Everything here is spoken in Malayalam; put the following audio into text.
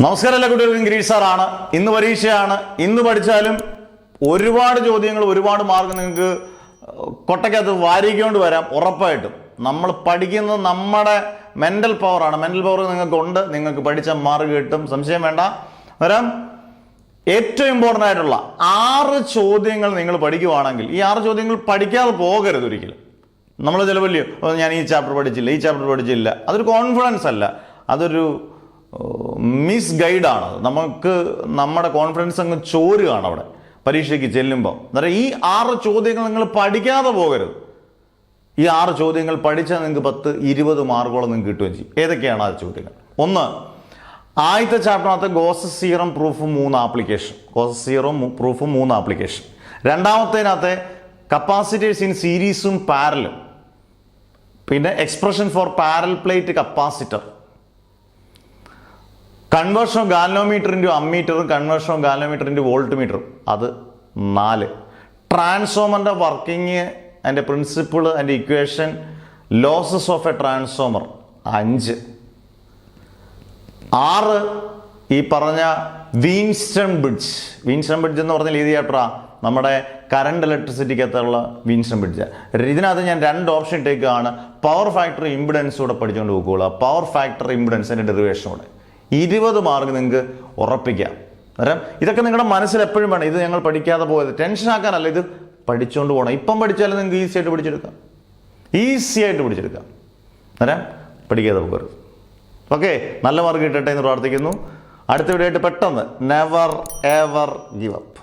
നമസ്കാരം, എല്ലാ കുട്ടികൾക്കും ഗിരീഷ് സാറാണ്. ഇന്ന് പരീക്ഷയാണ്. ഇന്ന് പഠിച്ചാലും ഒരുപാട് ചോദ്യങ്ങൾ, ഒരുപാട് മാർക്ക് നിങ്ങൾക്ക് കൊട്ടയ്ക്കകത്ത് വാരിക്കൊണ്ട് വരാം. ഉറപ്പായിട്ടും നമ്മൾ പഠിക്കുന്നത് നമ്മുടെ മെന്റൽ പവറാണ്. മെന്റൽ പവർ നിങ്ങൾക്ക് ഉണ്ട്, നിങ്ങൾക്ക് പഠിച്ച മാർക്ക് കിട്ടും, സംശയം വേണ്ട. വരാം. ഏറ്റവും ഇമ്പോർട്ടൻ്റ് ആയിട്ടുള്ള 6 ചോദ്യങ്ങൾ നിങ്ങൾ പഠിക്കുവാണെങ്കിൽ ഈ 6 ചോദ്യങ്ങൾ പഠിക്കാതെ പോകരുത് ഒരിക്കലും. നമ്മൾ ചിലവല്ലോ ഞാൻ ഈ ചാപ്റ്റർ പഠിച്ചില്ല, അതൊരു കോൺഫിഡൻസ് അല്ല, അതൊരു മിസ് ഗൈഡാണ്. നമുക്ക് നമ്മുടെ കോൺഫിഡൻസ് അങ്ങ് ചോരുകയാണ് അവിടെ പരീക്ഷയ്ക്ക് ചെല്ലുമ്പോൾ. അന്നേരം ഈ 6 ചോദ്യങ്ങൾ നിങ്ങൾ പഠിക്കാതെ പോകരുത്. ഈ 6 ചോദ്യങ്ങൾ പഠിച്ചാൽ നിങ്ങൾക്ക് 10-20 മാർക്കോളം നിങ്ങൾക്ക് കിട്ടുകയും ചെയ്യും. ഏതൊക്കെയാണ് ആ ചോദ്യങ്ങൾ? ഒന്ന്, ആദ്യത്തെ ചാപ്റ്ററിനകത്ത് Gauss's theorem proof 3 application. Gauss's theorem proof 3 application. രണ്ടാമത്തേനകത്തെ കപ്പാസിറ്റേഴ്സ് ഇൻ സീരീസും പാരലും, പിന്നെ expression for parallel plate capacitor, conversion of galvanometer into അമ്മീറ്ററും conversion of galvanometer into volt മീറ്ററും, അത് 4. ട്രാൻസ്ഫോമറിൻ്റെ വർക്കിംഗ്, അതിൻ്റെ പ്രിൻസിപ്പിൾ, അതിൻ്റെ equation, losses of a transformer 5. 6, ഈ പറഞ്ഞ വീൻസ്റ്റൺ ബ്രിഡ്ജ്. വീൻസ്റ്റൺ ബ്രിഡ്ജ് എന്ന് പറഞ്ഞാൽ ഏത് ചാപ്റ്ററാ? നമ്മുടെ കറണ്ട് ഇലക്ട്രിസിറ്റിക്കകത്തുള്ള വീൻസ്റ്റൺ ബ്രിഡ്ജ്. ഇതിനകത്ത് ഞാൻ 2 ഓപ്ഷൻ ഇട്ടേക്കാണ്. പവർ ഫാക്ടർ ഇമ്പിഡൻസ് കൂടെ പഠിച്ചുകൊണ്ട് പോകുക. പവർ ഫാക്ടർ ഇമ്പിഡൻസിൻ്റെ ഡെറിവേഷനോടെ 20 മാർക്ക് നിങ്ങൾക്ക് ഉറപ്പിക്കാം. അന്നേരം ഇതൊക്കെ നിങ്ങളുടെ മനസ്സിൽ എപ്പോഴും വേണം. ഇത് ഞങ്ങൾ പഠിക്കാതെ പോയത് ടെൻഷൻ ആക്കാനല്ല, ഇത് പഠിച്ചുകൊണ്ട് പോകണം. ഇപ്പം പഠിച്ചാലും നിങ്ങൾക്ക് ഈസി ആയിട്ട് പിടിച്ചെടുക്കാം. അന്നേരം പഠിക്കാതെ പോകരുത്. ഓക്കെ, നല്ല മാർക്ക് കിട്ടട്ടെ എന്ന് പ്രാർത്ഥിക്കുന്നു. അടുത്ത വീഡിയോ ആയിട്ട് പെട്ടെന്ന്. Never ever give up.